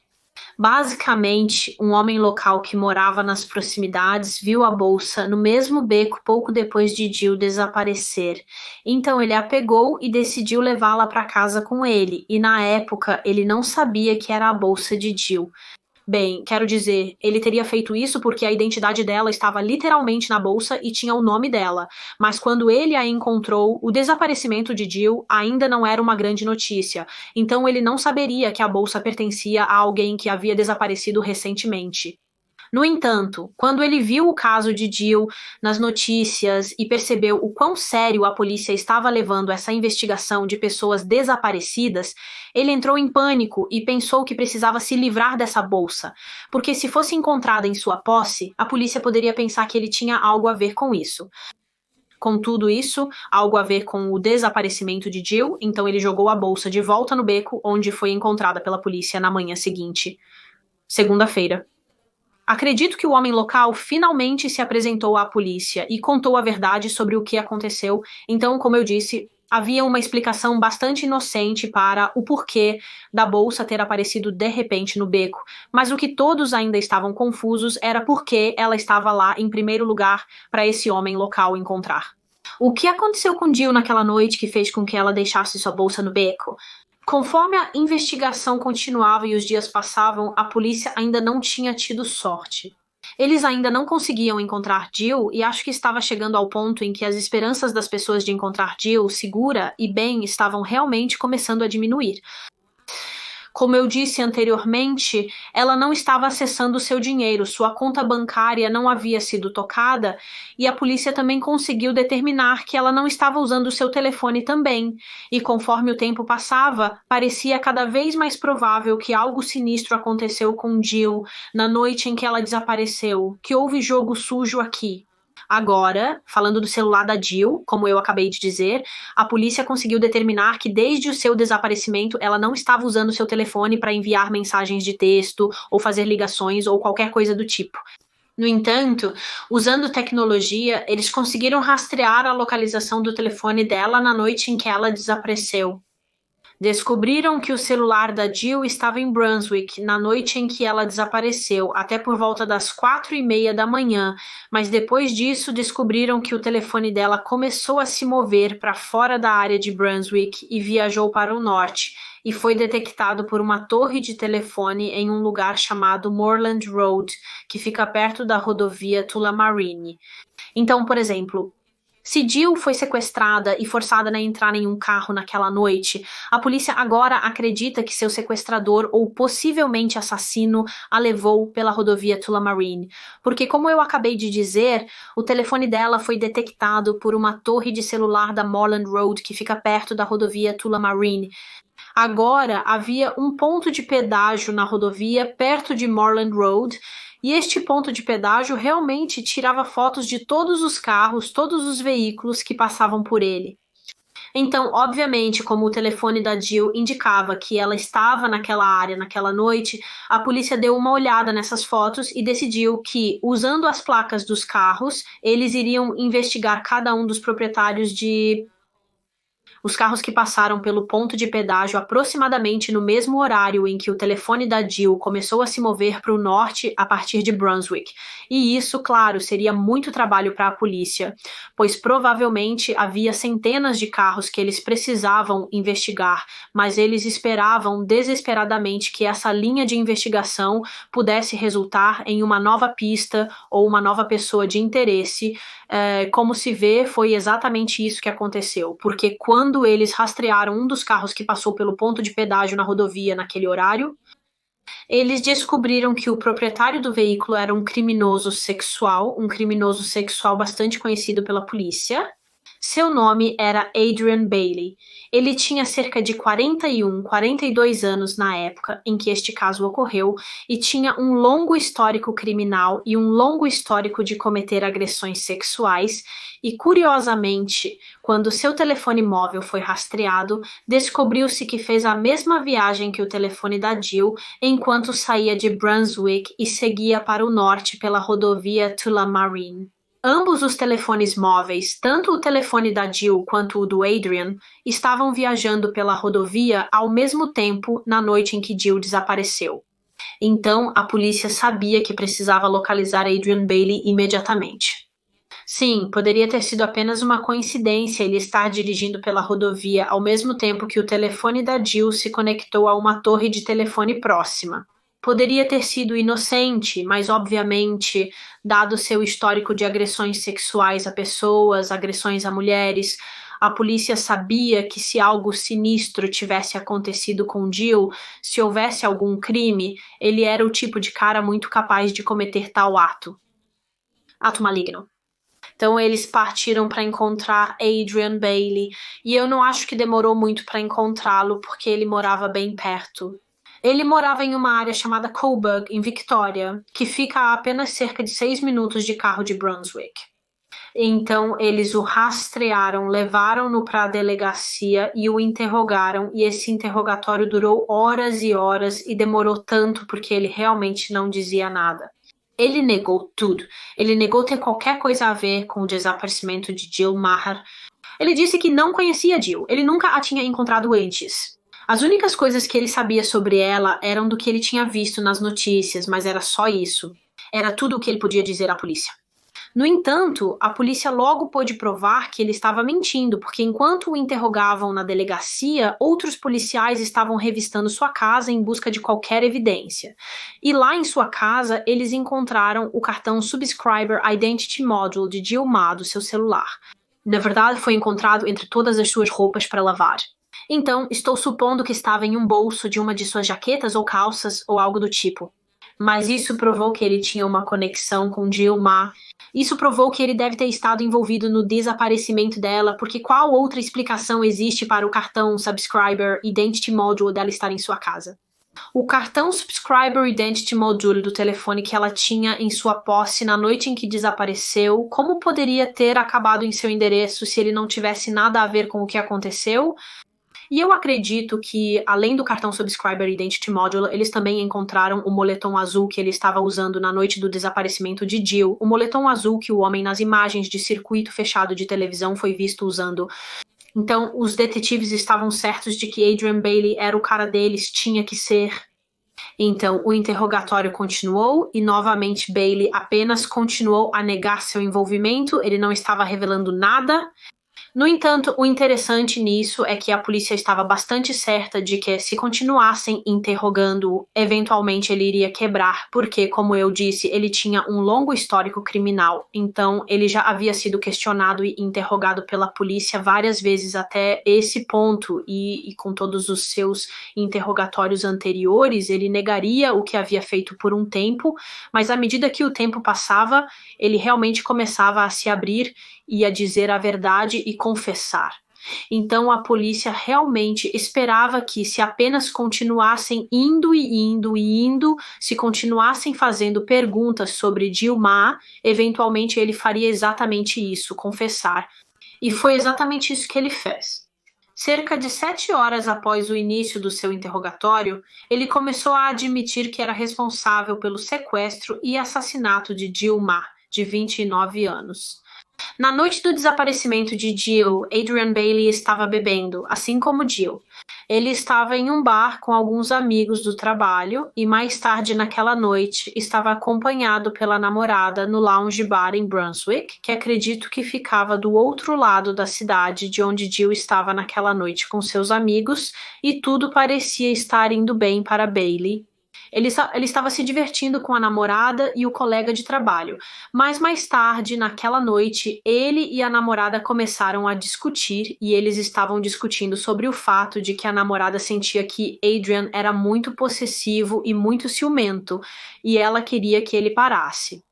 Basicamente, um homem local que morava nas proximidades viu a bolsa no mesmo beco pouco depois de Jill desaparecer. Então ele a pegou e decidiu levá-la para casa com ele, e na época ele não sabia que era a bolsa de Jill. Bem, quero dizer, ele teria feito isso porque a identidade dela estava literalmente na bolsa e tinha o nome dela, mas quando ele a encontrou, o desaparecimento de Jill ainda não era uma grande notícia, então ele não saberia que a bolsa pertencia a alguém que havia desaparecido recentemente. No entanto, quando ele viu o caso de Jill nas notícias e percebeu o quão sério a polícia estava levando essa investigação de pessoas desaparecidas, ele entrou em pânico e pensou que precisava se livrar dessa bolsa, porque se fosse encontrada em sua posse, a polícia poderia pensar que ele tinha algo a ver com isso. Com tudo isso, algo a ver com o desaparecimento de Jill, então ele jogou a bolsa de volta no beco, onde foi encontrada pela polícia na manhã seguinte, segunda-feira. Acredito que o homem local finalmente se apresentou à polícia e contou a verdade sobre o que aconteceu. Então, como eu disse, havia uma explicação bastante inocente para o porquê da bolsa ter aparecido de repente no beco. Mas o que todos ainda estavam confusos era por que ela estava lá em primeiro lugar para esse homem local encontrar. O que aconteceu com Jill naquela noite que fez com que ela deixasse sua bolsa no beco? Conforme a investigação continuava e os dias passavam, a polícia ainda não tinha tido sorte. Eles ainda não conseguiam encontrar Jill e acho que estava chegando ao ponto em que as esperanças das pessoas de encontrar Jill segura e bem estavam realmente começando a diminuir. Como eu disse anteriormente, ela não estava acessando seu dinheiro, sua conta bancária não havia sido tocada e a polícia também conseguiu determinar que ela não estava usando seu telefone também. E conforme o tempo passava, parecia cada vez mais provável que algo sinistro aconteceu com Jill na noite em que ela desapareceu, que houve jogo sujo aqui. Agora, falando do celular da Jill, como eu acabei de dizer, a polícia conseguiu determinar que desde o seu desaparecimento ela não estava usando seu telefone para enviar mensagens de texto ou fazer ligações ou qualquer coisa do tipo. No entanto, usando tecnologia, eles conseguiram rastrear a localização do telefone dela na noite em que ela desapareceu. Descobriram que o celular da Jill estava em Brunswick na noite em que ela desapareceu, até por volta das 4:30 da manhã, mas depois disso descobriram que o telefone dela começou a se mover para fora da área de Brunswick e viajou para o norte, e foi detectado por uma torre de telefone em um lugar chamado Moorland Road, que fica perto da rodovia Tullamarine. Então, por exemplo, se Jill foi sequestrada e forçada a entrar em um carro naquela noite, a polícia agora acredita que seu sequestrador ou possivelmente assassino a levou pela rodovia Tullamarine, porque, como eu acabei de dizer, o telefone dela foi detectado por uma torre de celular da Moorland Road que fica perto da rodovia Tullamarine. Agora havia um ponto de pedágio na rodovia perto de Moorland Road, e este ponto de pedágio realmente tirava fotos de todos os carros, todos os veículos que passavam por ele. Então, obviamente, como o telefone da Jill indicava que ela estava naquela área naquela noite, a polícia deu uma olhada nessas fotos e decidiu que, usando as placas dos carros, eles iriam investigar cada um dos proprietários de os carros que passaram pelo ponto de pedágio aproximadamente no mesmo horário em que o telefone da Jill começou a se mover para o norte a partir de Brunswick. E isso, claro, seria muito trabalho para a polícia, pois provavelmente havia centenas de carros que eles precisavam investigar, mas eles esperavam desesperadamente que essa linha de investigação pudesse resultar em uma nova pista ou uma nova pessoa de interesse. Como se vê, foi exatamente isso que aconteceu, porque quando eles rastrearam um dos carros que passou pelo ponto de pedágio na rodovia naquele horário, eles descobriram que o proprietário do veículo era um criminoso sexual bastante conhecido pela polícia. Seu nome era Adrian Bailey. Ele tinha cerca de 42 anos na época em que este caso ocorreu e tinha um longo histórico criminal e um longo histórico de cometer agressões sexuais. E, curiosamente, quando seu telefone móvel foi rastreado, descobriu-se que fez a mesma viagem que o telefone da Jill enquanto saía de Brunswick e seguia para o norte pela rodovia Tullamarine. Ambos os telefones móveis, tanto o telefone da Jill quanto o do Adrian, estavam viajando pela rodovia ao mesmo tempo na noite em que Jill desapareceu. Então, a polícia sabia que precisava localizar Adrian Bailey imediatamente. Sim, poderia ter sido apenas uma coincidência ele estar dirigindo pela rodovia ao mesmo tempo que o telefone da Jill se conectou a uma torre de telefone próxima. Poderia ter sido inocente, mas obviamente, dado seu histórico de agressões sexuais a pessoas, agressões a mulheres, a polícia sabia que se algo sinistro tivesse acontecido com Jill, se houvesse algum crime, ele era o tipo de cara muito capaz de cometer tal ato. Ato maligno. Então eles partiram para encontrar Adrian Bailey, e eu não acho que demorou muito para encontrá-lo, porque ele morava bem perto. Ele morava em uma área chamada Coburg, em Victoria, que fica a apenas cerca de 6 minutos de carro de Brunswick. Então, eles o rastrearam, levaram-no para a delegacia e o interrogaram, e esse interrogatório durou horas e horas e demorou tanto porque ele realmente não dizia nada. Ele negou tudo. Ele negou ter qualquer coisa a ver com o desaparecimento de Jill Maher. Ele disse que não conhecia Jill, ele nunca a tinha encontrado antes. As únicas coisas que ele sabia sobre ela eram do que ele tinha visto nas notícias, mas era só isso. Era tudo o que ele podia dizer à polícia. No entanto, a polícia logo pôde provar que ele estava mentindo, porque enquanto o interrogavam na delegacia, outros policiais estavam revistando sua casa em busca de qualquer evidência. E lá em sua casa, eles encontraram o cartão Subscriber Identity Module de Jill Ma do seu celular. Na verdade, foi encontrado entre todas as suas roupas para lavar. Então, estou supondo que estava em um bolso de uma de suas jaquetas ou calças ou algo do tipo. Mas isso provou que ele tinha uma conexão com Jill Ma. Isso provou que ele deve ter estado envolvido no desaparecimento dela, porque qual outra explicação existe para o cartão Subscriber Identity Module dela estar em sua casa? O cartão Subscriber Identity Module do telefone que ela tinha em sua posse na noite em que desapareceu, como poderia ter acabado em seu endereço se ele não tivesse nada a ver com o que aconteceu? E eu acredito que, além do cartão Subscriber Identity Module, eles também encontraram o moletom azul que ele estava usando na noite do desaparecimento de Jill. O moletom azul que o homem nas imagens de circuito fechado de televisão foi visto usando Então, os detetives estavam certos de que Adrian Bailey era o cara deles, tinha que ser. Então, o interrogatório continuou e, novamente, Bailey apenas continuou a negar seu envolvimento, ele não estava revelando nada. No entanto, o interessante nisso é que a polícia estava bastante certa de que, se continuassem interrogando-o, eventualmente ele iria quebrar, porque, como eu disse, ele tinha um longo histórico criminal. Então, ele já havia sido questionado e interrogado pela polícia várias vezes até esse ponto, e com todos os seus interrogatórios anteriores, ele negaria o que havia feito por um tempo, mas à medida que o tempo passava, ele realmente começava a se abrir e a dizer a verdade e confessar. Então a polícia realmente esperava que, se apenas continuassem indo e indo e indo, se continuassem fazendo perguntas sobre Dilma, eventualmente ele faria exatamente isso, confessar. E foi exatamente isso que ele fez. Cerca de 7 horas após o início do seu interrogatório, ele começou a admitir que era responsável pelo sequestro e assassinato de Dilma, de 29 anos. Na noite do desaparecimento de Jill, Adrian Bailey estava bebendo, assim como Jill. Ele estava em um bar com alguns amigos do trabalho e, mais tarde naquela noite, estava acompanhado pela namorada no lounge bar em Brunswick, que acredito que ficava do outro lado da cidade de onde Jill estava naquela noite com seus amigos, e tudo parecia estar indo bem para Bailey. Ele estava se divertindo com a namorada e o colega de trabalho, mas mais tarde, naquela noite, ele e a namorada começaram a discutir, e eles estavam discutindo sobre o fato de que a namorada sentia que Adrian era muito possessivo e muito ciumento, e ela queria que ele parasse.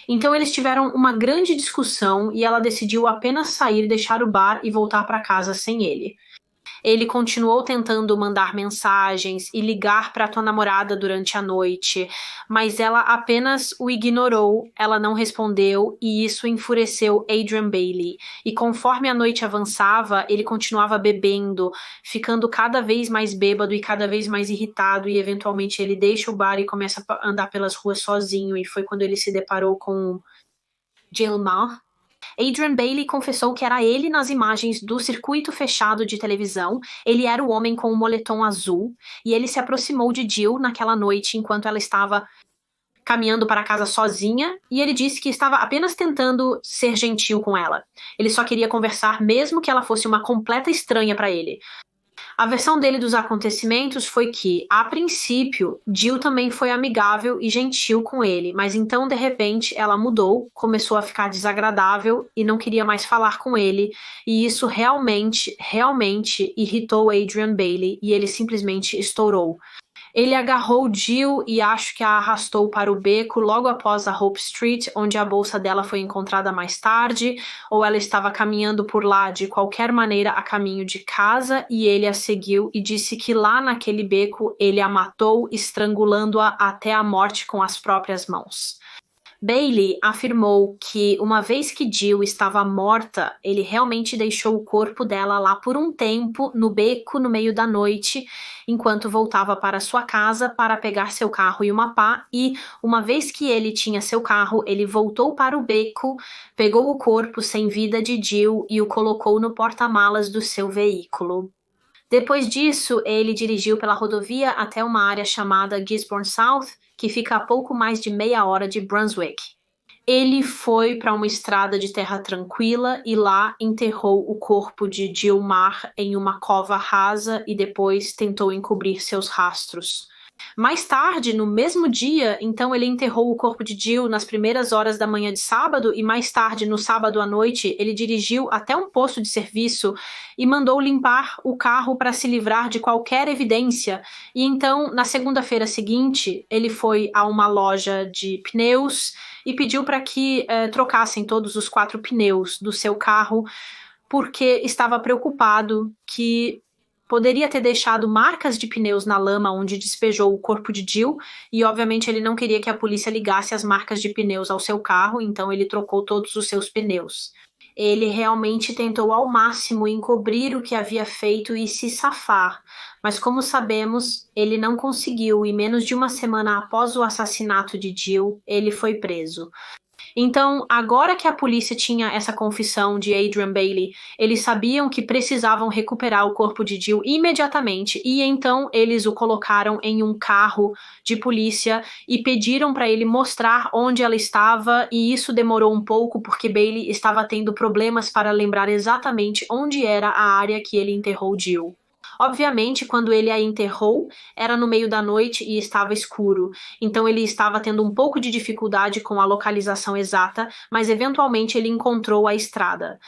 Então eles tiveram uma grande discussão e ela decidiu apenas sair, deixar o bar e voltar para casa sem ele. Ele continuou tentando mandar mensagens e ligar para tua namorada durante a noite, mas ela apenas o ignorou, ela não respondeu, e isso enfureceu Adrian Bailey. E conforme a noite avançava, ele continuava bebendo, ficando cada vez mais bêbado e cada vez mais irritado, e eventualmente ele deixa o bar e começa a andar pelas ruas sozinho, e foi quando ele se deparou com Gilmore. Adrian Bailey confessou que era ele nas imagens do circuito fechado de televisão. Ele era o homem com o moletom azul, e ele se aproximou de Jill naquela noite enquanto ela estava caminhando para casa sozinha, e ele disse que estava apenas tentando ser gentil com ela. Ele só queria conversar, mesmo que ela fosse uma completa estranha para ele. A versão dele dos acontecimentos foi que, a princípio, Jill também foi amigável e gentil com ele, mas então, de repente, ela mudou, começou a ficar desagradável e não queria mais falar com ele, e isso realmente irritou Adrian Bailey, e ele simplesmente estourou. Ele agarrou Jill e acho que a arrastou para o beco logo após a Hope Street, onde a bolsa dela foi encontrada mais tarde, ou ela estava caminhando por lá de qualquer maneira a caminho de casa, e ele a seguiu e disse que lá naquele beco ele a matou, estrangulando-a até a morte com as próprias mãos. Bailey afirmou que, uma vez que Jill estava morta, ele realmente deixou o corpo dela lá por um tempo, no beco, no meio da noite, enquanto voltava para sua casa para pegar seu carro e uma pá, e, uma vez que ele tinha seu carro, ele voltou para o beco, pegou o corpo sem vida de Jill e o colocou no porta-malas do seu veículo. Depois disso, ele dirigiu pela rodovia até uma área chamada Gisborne South, que fica a pouco mais de meia hora de Brunswick. Ele foi para uma estrada de terra tranquila e lá enterrou o corpo de Gilmar em uma cova rasa e depois tentou encobrir seus rastros. Mais tarde, no mesmo dia, então ele enterrou o corpo de Jill nas primeiras horas da manhã de sábado, e mais tarde, no sábado à noite, ele dirigiu até um posto de serviço e mandou limpar o carro para se livrar de qualquer evidência. E então, na segunda-feira seguinte, ele foi a uma loja de pneus e pediu para que trocassem todos os 4 pneus do seu carro, porque estava preocupado que poderia ter deixado marcas de pneus na lama onde despejou o corpo de Jill, e obviamente ele não queria que a polícia ligasse as marcas de pneus ao seu carro, então ele trocou todos os seus pneus. Ele realmente tentou ao máximo encobrir o que havia feito e se safar, mas como sabemos, ele não conseguiu, e menos de uma semana após o assassinato de Jill, ele foi preso. Então, agora que a polícia tinha essa confissão de Adrian Bailey, eles sabiam que precisavam recuperar o corpo de Jill imediatamente, e então eles o colocaram em um carro de polícia e pediram para ele mostrar onde ela estava, e isso demorou um pouco porque Bailey estava tendo problemas para lembrar exatamente onde era a área que ele enterrou Jill. Obviamente, quando ele a enterrou, era no meio da noite e estava escuro, então ele estava tendo um pouco de dificuldade com a localização exata, mas eventualmente ele encontrou a estrada.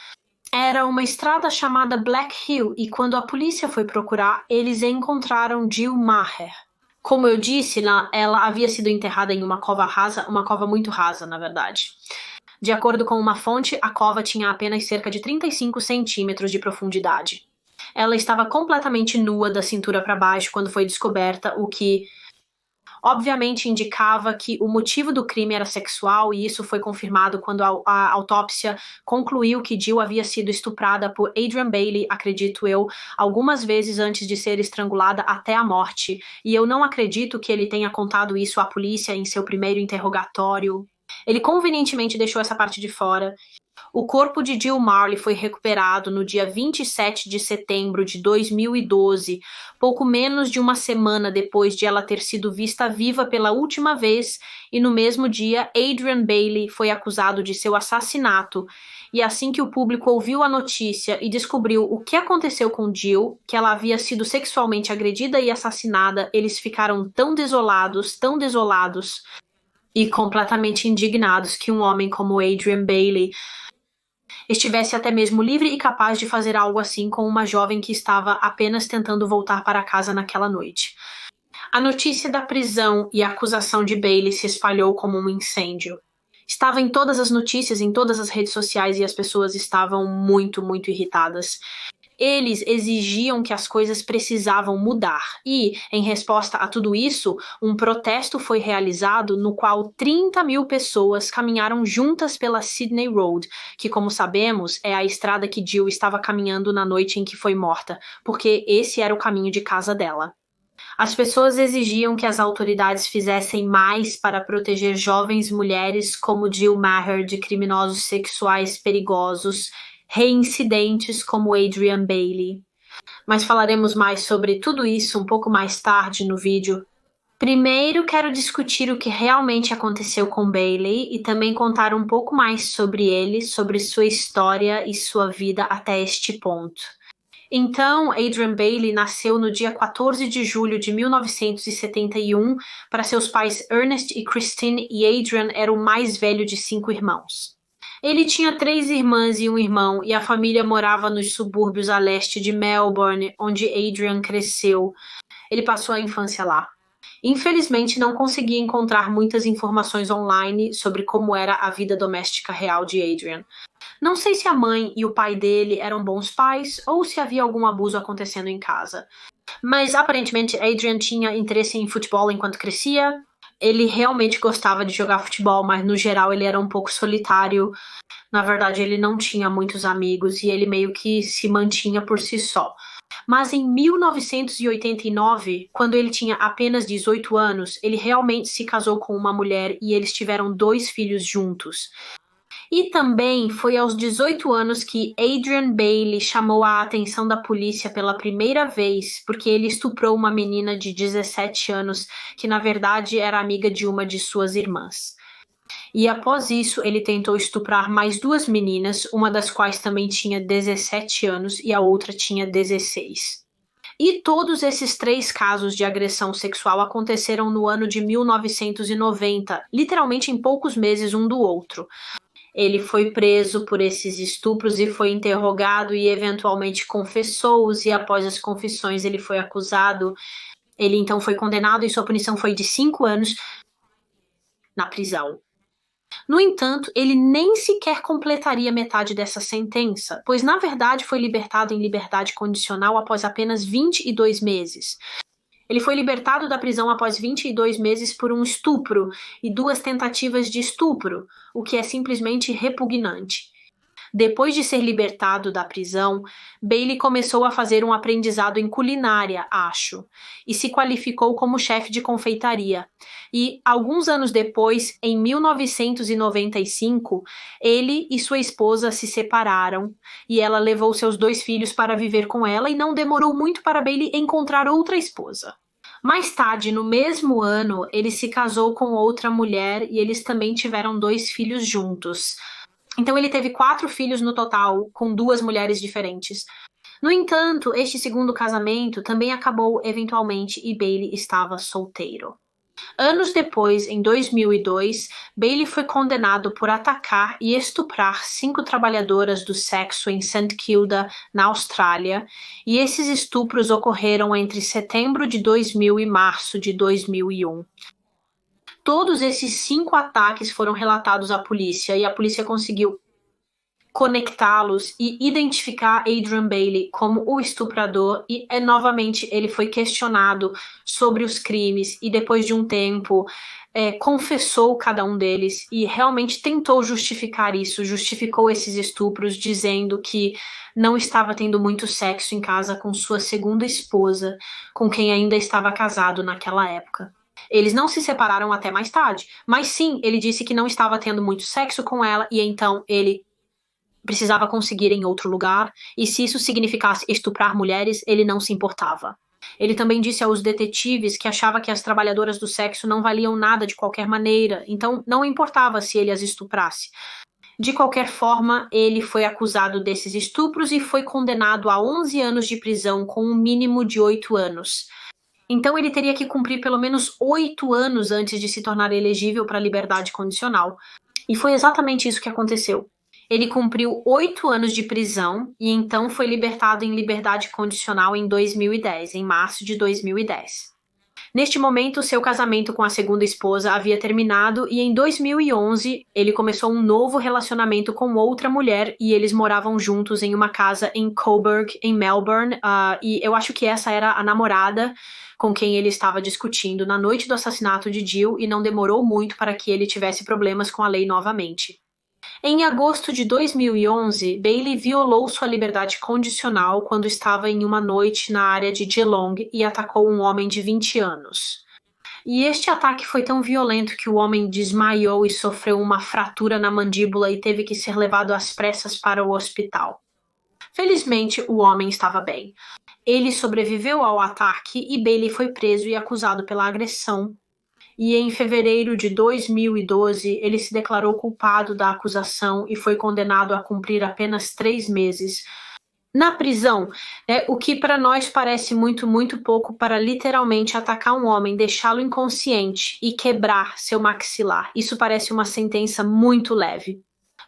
Era uma estrada chamada Black Hill, e quando a polícia foi procurar, eles encontraram Jill Maher. Como eu disse, ela havia sido enterrada em uma cova rasa, uma cova muito rasa, na verdade. De acordo com uma fonte, a cova tinha apenas cerca de 35 centímetros de profundidade. Ela estava completamente nua da cintura para baixo quando foi descoberta, o que obviamente indicava que o motivo do crime era sexual, e isso foi confirmado quando a autópsia concluiu que Jill havia sido estuprada por Adrian Bailey, acredito eu, algumas vezes antes de ser estrangulada até a morte, e eu não acredito que ele tenha contado isso à polícia em seu primeiro interrogatório. Ele convenientemente deixou essa parte de fora. O corpo de Jill Marley foi recuperado no dia 27 de setembro de 2012, pouco menos de uma semana depois de ela ter sido vista viva pela última vez, e no mesmo dia Adrian Bailey foi acusado de seu assassinato, e assim que o público ouviu a notícia e descobriu o que aconteceu com Jill, que ela havia sido sexualmente agredida e assassinada, eles ficaram tão desolados e completamente indignados que um homem como Adrian Bailey estivesse até mesmo livre e capaz de fazer algo assim com uma jovem que estava apenas tentando voltar para casa naquela noite. A notícia da prisão e a acusação de Bailey se espalhou como um incêndio. Estava em todas as notícias, em todas as redes sociais, e as pessoas estavam muito, muito irritadas. Eles exigiam que as coisas precisavam mudar e, em resposta a tudo isso, um protesto foi realizado no qual 30 mil pessoas caminharam juntas pela Sydney Road, que, como sabemos, é a estrada que Jill estava caminhando na noite em que foi morta, porque esse era o caminho de casa dela. As pessoas exigiam que as autoridades fizessem mais para proteger jovens mulheres como Jill Maher de criminosos sexuais perigosos, reincidentes como Adrian Bailey. Mas falaremos mais sobre tudo isso um pouco mais tarde no vídeo. Primeiro, quero discutir o que realmente aconteceu com Bailey e também contar um pouco mais sobre ele, sobre sua história e sua vida até este ponto. Então, Adrian Bailey nasceu no dia 14 de julho de 1971 para seus pais Ernest e Christine, e Adrian era o mais velho de 5 irmãos. Ele tinha 3 irmãs e um irmão, e a família morava nos subúrbios a leste de Melbourne, onde Adrian cresceu. Ele passou a infância lá. Infelizmente, não consegui encontrar muitas informações online sobre como era a vida doméstica real de Adrian. Não sei se a mãe e o pai dele eram bons pais ou se havia algum abuso acontecendo em casa. Mas, aparentemente, Adrian tinha interesse em futebol enquanto crescia. Ele realmente gostava de jogar futebol, mas no geral ele era um pouco solitário. Na verdade, ele não tinha muitos amigos e ele meio que se mantinha por si só. Mas em 1989, quando ele tinha apenas 18 anos, ele realmente se casou com uma mulher e eles tiveram 2 filhos juntos. E também foi aos 18 anos que Adrian Bailey chamou a atenção da polícia pela primeira vez, porque ele estuprou uma menina de 17 anos, que na verdade era amiga de uma de suas irmãs. E após isso, ele tentou estuprar mais 2 meninas, uma das quais também tinha 17 anos e a outra tinha 16. E todos esses 3 casos de agressão sexual aconteceram no ano de 1990, literalmente em poucos meses um do outro. Ele foi preso por esses estupros e foi interrogado e eventualmente confessou-os, e após as confissões ele foi acusado. Ele então foi condenado e sua punição foi de 5 anos na prisão. No entanto, ele nem sequer completaria metade dessa sentença, pois na verdade foi libertado em liberdade condicional após apenas 22 meses. Ele foi libertado da prisão após 22 meses por um estupro e 2 tentativas de estupro, o que é simplesmente repugnante. Depois de ser libertado da prisão, Bailey começou a fazer um aprendizado em culinária, acho, e se qualificou como chefe de confeitaria. E, alguns anos depois, em 1995, ele e sua esposa se separaram e ela levou seus 2 filhos para viver com ela e não demorou muito para Bailey encontrar outra esposa. Mais tarde, no mesmo ano, ele se casou com outra mulher e eles também tiveram 2 filhos juntos. Então ele teve 4 filhos no total, com 2 mulheres diferentes. No entanto, este segundo casamento também acabou eventualmente e Bailey estava solteiro. Anos depois, em 2002, Bailey foi condenado por atacar e estuprar 5 trabalhadoras do sexo em St. Kilda, na Austrália, e esses estupros ocorreram entre setembro de 2000 e março de 2001. Todos esses 5 ataques foram relatados à polícia e a polícia conseguiu conectá-los e identificar Adrian Bailey como o estuprador e novamente ele foi questionado sobre os crimes e depois de um tempo confessou cada um deles e realmente tentou justificar isso, justificou esses estupros dizendo que não estava tendo muito sexo em casa com sua segunda esposa, com quem ainda estava casado naquela época. Eles não se separaram até mais tarde, mas sim, ele disse que não estava tendo muito sexo com ela e então ele precisava conseguir em outro lugar, e se isso significasse estuprar mulheres, ele não se importava. Ele também disse aos detetives que achava que as trabalhadoras do sexo não valiam nada de qualquer maneira, então não importava se ele as estuprasse. De qualquer forma, ele foi acusado desses estupros e foi condenado a 11 anos de prisão com um mínimo de 8 anos. Então ele teria que cumprir pelo menos 8 anos antes de se tornar elegível para liberdade condicional. E foi exatamente isso que aconteceu. Ele cumpriu 8 anos de prisão e então foi libertado em liberdade condicional em 2010, em março de 2010. Neste momento, seu casamento com a segunda esposa havia terminado e em 2011 ele começou um novo relacionamento com outra mulher e eles moravam juntos em uma casa em Coburg, em Melbourne, e eu acho que essa era a namorada com quem ele estava discutindo na noite do assassinato de Jill e não demorou muito para que ele tivesse problemas com a lei novamente. Em agosto de 2011, Bailey violou sua liberdade condicional quando estava em uma noite na área de Geelong e atacou um homem de 20 anos. E este ataque foi tão violento que o homem desmaiou e sofreu uma fratura na mandíbula e teve que ser levado às pressas para o hospital. Felizmente, o homem estava bem. Ele sobreviveu ao ataque e Bailey foi preso e acusado pela agressão. E em fevereiro de 2012, ele se declarou culpado da acusação e foi condenado a cumprir apenas 3 meses na prisão, o que para nós parece muito, muito pouco para literalmente atacar um homem, deixá-lo inconsciente e quebrar seu maxilar. Isso parece uma sentença muito leve.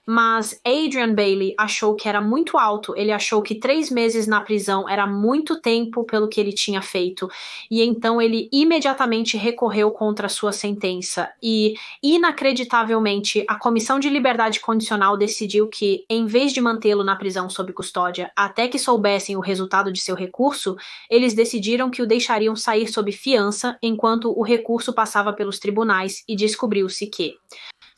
Mas Adrian Bailey achou que era muito alto, ele achou que 3 meses na prisão era muito tempo pelo que ele tinha feito, e então ele imediatamente recorreu contra a sua sentença, e inacreditavelmente a Comissão de Liberdade Condicional decidiu que, em vez de mantê-lo na prisão sob custódia até que soubessem o resultado de seu recurso, eles decidiram que o deixariam sair sob fiança enquanto o recurso passava pelos tribunais e descobriu-se que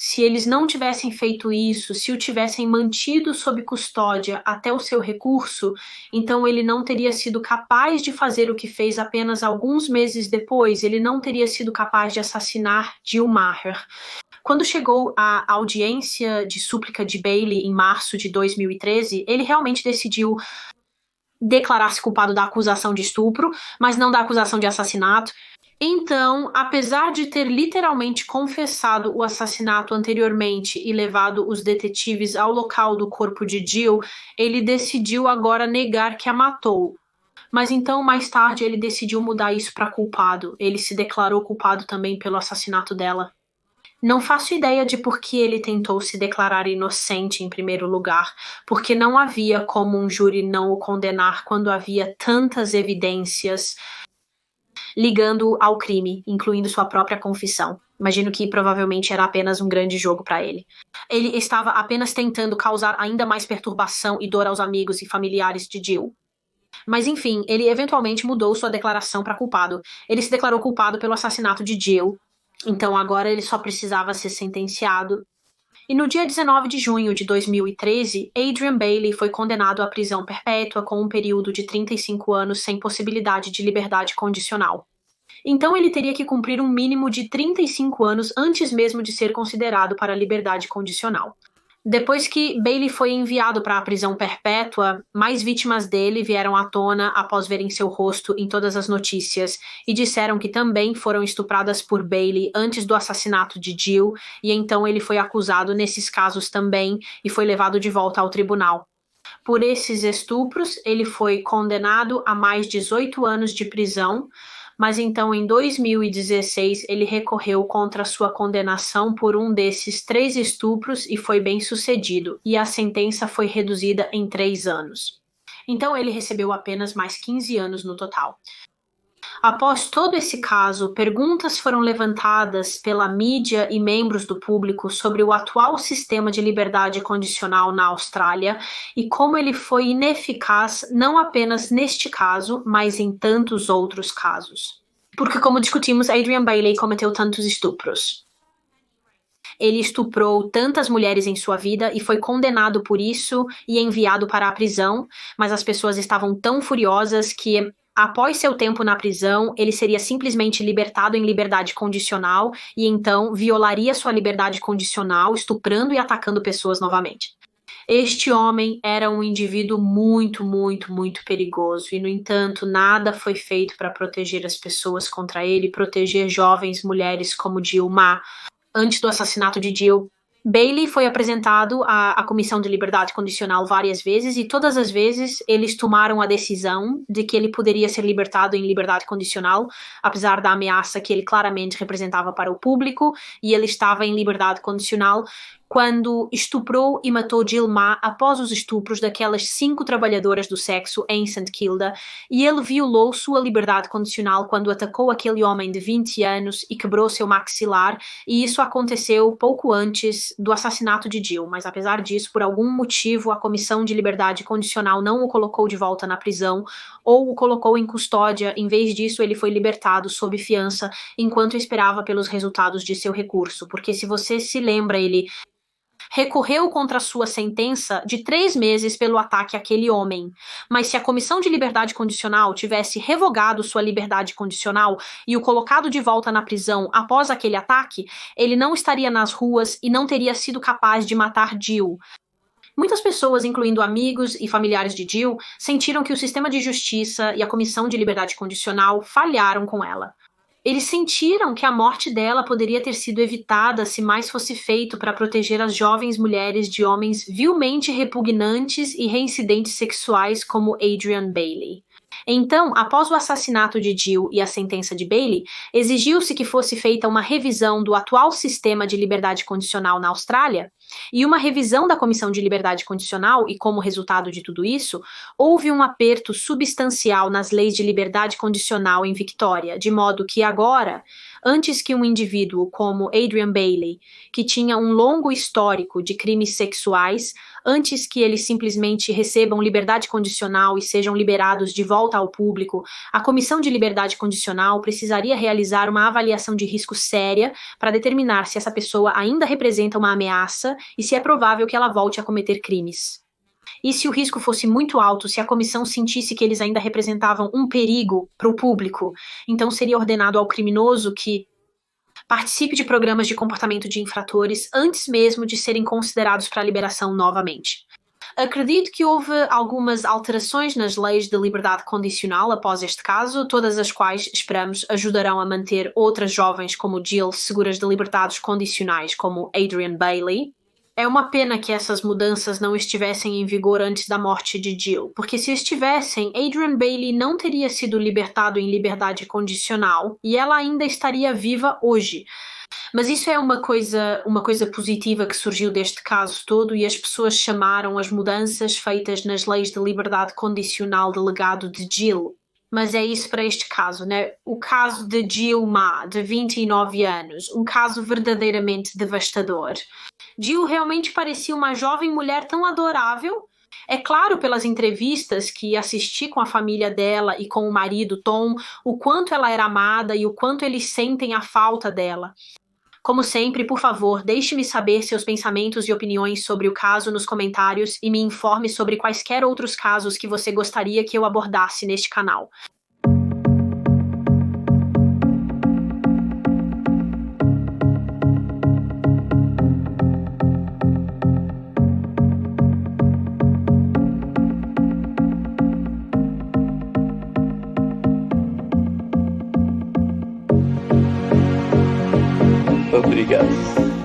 se eles não tivessem feito isso, se o tivessem mantido sob custódia até o seu recurso, então ele não teria sido capaz de fazer o que fez apenas alguns meses depois, ele não teria sido capaz de assassinar Jill Maher. Quando chegou a audiência de súplica de Bailey em março de 2013, ele realmente decidiu declarar-se culpado da acusação de estupro, mas não da acusação de assassinato. Então, apesar de ter literalmente confessado o assassinato anteriormente e levado os detetives ao local do corpo de Jill, ele decidiu agora negar que a matou. Mas então, mais tarde, ele decidiu mudar isso para culpado. Ele se declarou culpado também pelo assassinato dela. Não faço ideia de por que ele tentou se declarar inocente em primeiro lugar, porque não havia como um júri não o condenar quando havia tantas evidências ligando ao crime, incluindo sua própria confissão. Imagino que provavelmente era apenas um grande jogo para ele. Ele estava apenas tentando causar ainda mais perturbação e dor aos amigos e familiares de Jill. Mas enfim, ele eventualmente mudou sua declaração para culpado. Ele se declarou culpado pelo assassinato de Jill, então agora ele só precisava ser sentenciado. E no dia 19 de junho de 2013, Adrian Bailey foi condenado à prisão perpétua com um período de 35 anos sem possibilidade de liberdade condicional. Então ele teria que cumprir um mínimo de 35 anos antes mesmo de ser considerado para a liberdade condicional. Depois que Bailey foi enviado para a prisão perpétua, mais vítimas dele vieram à tona após verem seu rosto em todas as notícias e disseram que também foram estupradas por Bailey antes do assassinato de Jill, e então ele foi acusado nesses casos também e foi levado de volta ao tribunal. Por esses estupros, ele foi condenado a mais 18 anos de prisão, mas então em 2016 ele recorreu contra sua condenação por um desses 3 estupros e foi bem sucedido, e a sentença foi reduzida em 3 anos. Então ele recebeu apenas mais 15 anos no total. Após todo esse caso, perguntas foram levantadas pela mídia e membros do público sobre o atual sistema de liberdade condicional na Austrália e como ele foi ineficaz não apenas neste caso, mas em tantos outros casos. Porque, como discutimos, Adrian Bailey cometeu tantos estupros. Ele estuprou tantas mulheres em sua vida e foi condenado por isso e enviado para a prisão, mas as pessoas estavam tão furiosas que, após seu tempo na prisão, ele seria simplesmente libertado em liberdade condicional e então violaria sua liberdade condicional, estuprando e atacando pessoas novamente. Este homem era um indivíduo muito, muito, muito perigoso e, no entanto, nada foi feito para proteger as pessoas contra ele, proteger jovens mulheres como Jill Ma. Antes do assassinato de Jill, Bailey foi apresentado à Comissão de Liberdade Condicional várias vezes e todas as vezes eles tomaram a decisão de que ele poderia ser libertado em liberdade condicional, apesar da ameaça que ele claramente representava para o público, e ele estava em liberdade condicional quando estuprou e matou Jill Ma após os estupros daquelas 5 trabalhadoras do sexo em St. Kilda, e ele violou sua liberdade condicional quando atacou aquele homem de 20 anos e quebrou seu maxilar, e isso aconteceu pouco antes do assassinato de Jill, mas apesar disso, por algum motivo, a Comissão de Liberdade Condicional não o colocou de volta na prisão ou o colocou em custódia. Em vez disso, ele foi libertado sob fiança enquanto esperava pelos resultados de seu recurso, porque se você se lembra, ele recorreu contra sua sentença de 3 meses pelo ataque àquele homem. Mas se a Comissão de Liberdade Condicional tivesse revogado sua liberdade condicional e o colocado de volta na prisão após aquele ataque, ele não estaria nas ruas e não teria sido capaz de matar Jill. Muitas pessoas, incluindo amigos e familiares de Jill, sentiram que o sistema de justiça e a Comissão de Liberdade Condicional falharam com ela. Eles sentiram que a morte dela poderia ter sido evitada se mais fosse feito para proteger as jovens mulheres de homens vilmente repugnantes e reincidentes sexuais como Adrian Bailey. Então, após o assassinato de Jill e a sentença de Bailey, exigiu-se que fosse feita uma revisão do atual sistema de liberdade condicional na Austrália, e uma revisão da Comissão de Liberdade Condicional, e como resultado de tudo isso, houve um aperto substancial nas leis de liberdade condicional em Victoria, de modo que agora, antes que um indivíduo como Adrian Bailey, que tinha um longo histórico de crimes sexuais, antes que eles simplesmente recebam liberdade condicional e sejam liberados de volta ao público, a Comissão de Liberdade Condicional precisaria realizar uma avaliação de risco séria para determinar se essa pessoa ainda representa uma ameaça e se é provável que ela volte a cometer crimes. E se o risco fosse muito alto, se a comissão sentisse que eles ainda representavam um perigo para o público, então seria ordenado ao criminoso que participe de programas de comportamento de infratores antes mesmo de serem considerados para liberação novamente. Acredito que houve algumas alterações nas leis de liberdade condicional após este caso, todas as quais, esperamos, ajudarão a manter outras jovens como Jill seguras de liberdades condicionais, como Adrian Bailey. É uma pena que essas mudanças não estivessem em vigor antes da morte de Jill, porque se estivessem, Adrian Bailey não teria sido libertado em liberdade condicional e ela ainda estaria viva hoje. Mas isso é uma coisa positiva que surgiu deste caso todo, e as pessoas chamaram as mudanças feitas nas leis de liberdade condicional de legado de Jill. Mas é isso para este caso, né? O caso de Jill Ma, de 29 anos, um caso verdadeiramente devastador. Jill realmente parecia uma jovem mulher tão adorável. É claro, pelas entrevistas que assisti com a família dela e com o marido Tom, o quanto ela era amada e o quanto eles sentem a falta dela. Como sempre, por favor, deixe-me saber seus pensamentos e opiniões sobre o caso nos comentários e me informe sobre quaisquer outros casos que você gostaria que eu abordasse neste canal. Obrigado.